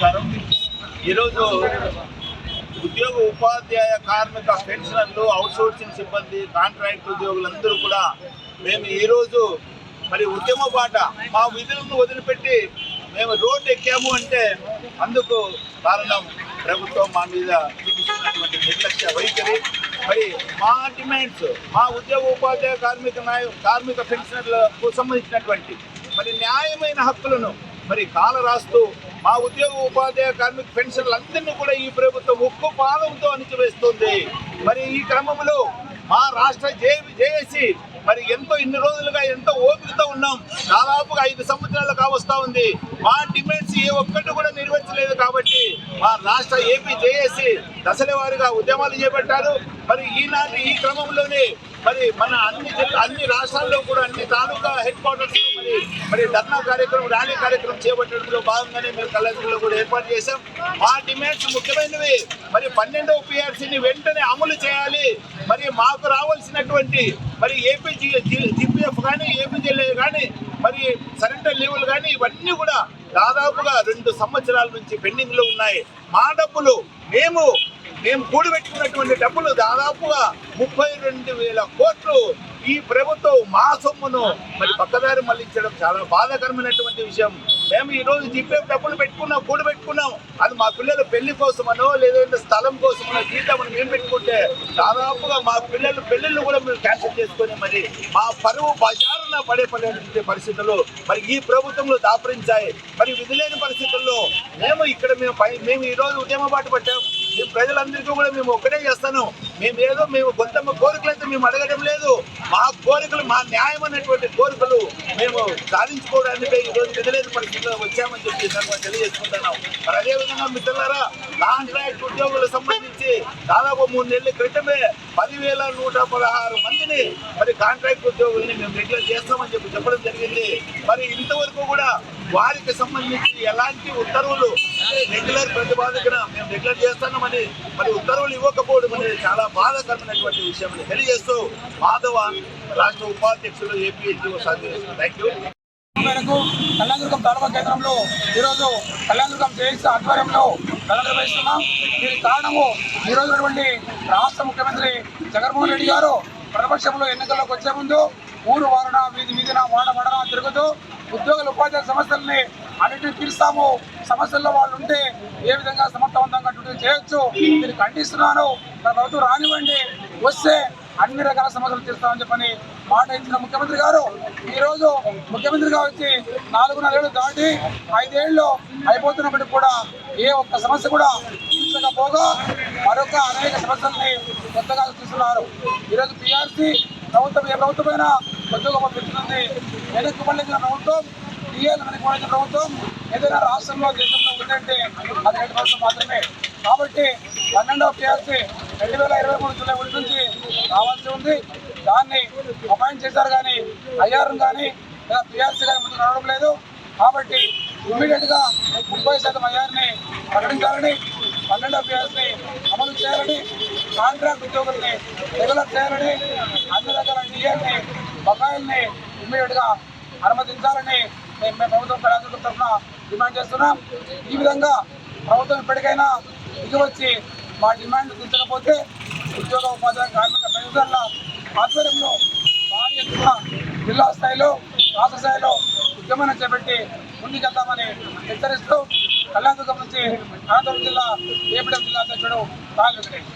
నమస్కారం. ఈరోజు ఉద్యోగ ఉపాధ్యాయ కార్మిక పెన్షనర్లు, అవుట్సోర్సింగ్ సిబ్బంది, కాంట్రాక్ట్ ఉద్యోగులందరూ కూడా మేము ఈరోజు మరి ఉద్యమ బాట మా విధులను వదిలిపెట్టి మేము రోడ్డు ఎక్కాము అంటే అందుకు కారణం ప్రభుత్వం మా మీద చూపిస్తున్నటువంటి నిర్లక్ష్య వైఖరి. మరి మా డిమాండ్స్, మా ఉద్యోగ ఉపాధ్యాయ కార్మిక పెన్షనర్లకు సంబంధించినటువంటి మరి న్యాయమైన హక్కులను మరి కాల రాస్తూ మా ఉద్యోగ ఉపాధ్యాయ కార్మిక పెన్షన్లందరినీ కూడా ఈ ప్రభుత్వం ఉక్కు పాదంతో అణిచివేస్తుంది. మరి ఈ క్రమంలో మా రాష్ట్ర జేఏసీ మరి ఇన్ని రోజులుగా ఎంతో ఓపికతో ఉన్నాం. దాదాపుగా 5 సంవత్సరాలు కావస్తా ఉంది. మా డిమాండ్స్ ఏ ఒక్కటి కూడా నెరవేర్చలేదు. కాబట్టి మా రాష్ట్ర ఏపీ జేఏసీ దశల వారీగా ఉద్యమాలు చేపట్టారు. మరి ఈ క్రమంలోనే మరి మన అన్ని రాష్ట్రాల్లో కూడా అన్ని తాలూకా హెడ్ క్వార్టర్స్ మరి ధర్నా కార్యక్రమం, ర్యాలీ కార్యక్రమం చేపట్టడంలో భాగంగానే మేము కలెక్టర్లో కూడా ఏర్పాటు చేశాం. మా డిమాండ్స్ ముఖ్యమైనవి. మరి 12వ PRCని వెంటనే అమలు చేయాలి. మరి మాకు రావాల్సినటువంటి మరి ఏపీ జీపీఎఫ్ కానీ, ఏపీజీఎల్ఏ కానీ, మరి సరెండర్ లీవులు కానీ ఇవన్నీ కూడా దాదాపుగా 2 సంవత్సరాల నుంచి పెండింగ్ లో ఉన్నాయి. మా డబ్బులు మేము కూడబెట్టుకున్నటువంటి డబ్బులు దాదాపుగా 32,000 కోట్లు ఈ ప్రభుత్వం మా సొమ్మును మరి పక్కదారి మళ్లించడం చాలా బాధాకరమైనటువంటి విషయం. మేము ఈ రోజు జీపీఎఫ్ డబ్బులు కూడబెట్టుకున్నాం. అది మా పిల్లల పెళ్లి కోసమనో లేదంటే స్థలం కోసమనో జీతామని మేము పెట్టుకుంటే దాదాపుగా మా పిల్లల పెళ్లిళ్ళు కూడా మేము క్యాన్సిల్ చేసుకొని మరి మా పరువు బజారున పడేటువంటి పరిస్థితులు మరి ఈ ప్రభుత్వంలో దాపరించాయి. మరి విధులేని పరిస్థితుల్లో మేము ఈ రోజు ఉద్యమ బాట పట్టాం. మేము ప్రజలందరికీ కూడా మేము ఒక్కటే చేస్తాను. మేము కొంత కోరికలు అయితే మేము అడగడం లేదు. మా కోరికలు, మా న్యాయం అనేటువంటి కోరికలు మేము సాధించుకోవడానికి ఈరోజు విధులేని పరిస్థితుల్లో వచ్చామని చెప్పి తెలియజేసుకుంటున్నాం. మరి అదేవిధంగా మిత్రులారా, కాంట్రాక్ట్ ఉద్యోగులకు సంబంధించి దాదాపు 3 నెలల క్రితమే 10,116 మందిని మరి కాంట్రాక్ట్ ఉద్యోగుల్ని మేము రెగ్యులర్ చేస్తామని చెప్పడం జరిగింది. మరి ఇంతవరకు కూడా వారికి సంబంధించి ఎలాంటి ఉత్తర్వులు రెగ్యులర్ ప్రతిపాదన మేము రెగ్యులర్ చేస్తామని మరి ఉత్తర్వులు ఇవ్వకపోవడం అనేది చాలా బాధాకరమైనటువంటి విషయం అని తెలియజేస్తూ మాధవ, రాష్ట్ర ఉపాధ్యక్షులు, ఏపీ ఎన్జిఓ సాధ్యం. Thank you. మేరకు కళ్యాణదుర్గం తాలూకా కేంద్రంలో ఈరోజు కళ్యాణదుర్గం జేఏసీ ఆధ్వర్యంలో ధర్నా నిర్వహిస్తున్నాం. దీనికి కారణము ఈరోజు రాష్ట్ర ముఖ్యమంత్రి జగన్మోహన్ రెడ్డి గారు ప్రతిపక్షంలో ఎన్నికల్లోకి వచ్చే ముందు ఊరు వారణ, వీధిన వాడ తిరుగుతూ ఉద్యోగుల ఉపాధ్యాయ సమస్యల్ని అన్నింటినీ తీరుస్తాము, సమస్యల్లో వాళ్ళు ఉంటే ఏ విధంగా సమర్థవంతంగా చేయొచ్చు, దీన్ని ఖండిస్తున్నాను, ప్రభుత్వం రానివ్వండి, వస్తే అన్ని రకాల సమస్యలు తీరుస్తామని చెప్పని మాట ఇచ్చిన ముఖ్యమంత్రి గారు ఈరోజు ముఖ్యమంత్రిగా వచ్చి 4.5 ఏళ్ళు దాటి 5 ఏళ్ళు అయిపోతున్నప్పటికీ కూడా ఏ ఒక్క సమస్య కూడా తీర్చకపోగా మరొక అనేక సమస్యల్ని కొత్తగా చూస్తున్నారు. ఈరోజు PRC ప్రభుత్వం ఏ ప్రభుత్వమైనా ఉద్యోగం పెంచుతుంది. వెనక్కి మళ్ళించిన ప్రభుత్వం, టీఏలు వెనక్కి మళ్ళించిన ప్రభుత్వం ఏదైనా రాష్ట్రంలో, దేశంలో ఉందంటే అది రెండు ప్రభుత్వం మాత్రమే. కాబట్టి 12వ PRC 2023 జూలై 1 నుంచి రావాల్సి ఉంది. దాన్ని అపాయింట్ చేశారు కానీ IR కానీ లేదా PRC కానీ ముందుకు రావడం లేదు. కాబట్టి ఇమ్మీడియట్గా 30% IRని ప్రకటించాలని, 12వ PRCని అమలు చేయాలని, కాంట్రాక్ట్ ఉద్యోగుల్ని రెగ్యులర్ చేయాలని, అన్ని రకాల టీఏల్ని, బకాయిల్ని ఇమ్మీడియట్గా అనుమతించాలని మేము ప్రభుత్వం కళాశాల తరఫున డిమాండ్ చేస్తున్నాం. ఈ విధంగా ప్రభుత్వం ఇప్పటికైనా దిగివచ్చి మా డిమాండ్ తీర్చకపోతే ఉద్యోగ ఉపాధ్యాయ కార్మిక పెన్షనర్ల ఆధ్వర్యంలో భారీ ఎత్తున జిల్లా స్థాయిలో, రాష్ట్ర స్థాయిలో ఉద్యమాన్ని చేపట్టి ముందుకెళ్తామని హెచ్చరిస్తూ కళ్యాణదుర్గం నుంచి అనంతపురం జిల్లా ఏపీఎఫ్ జిల్లా అధ్యక్షుడు రాజు వెంకటేష్.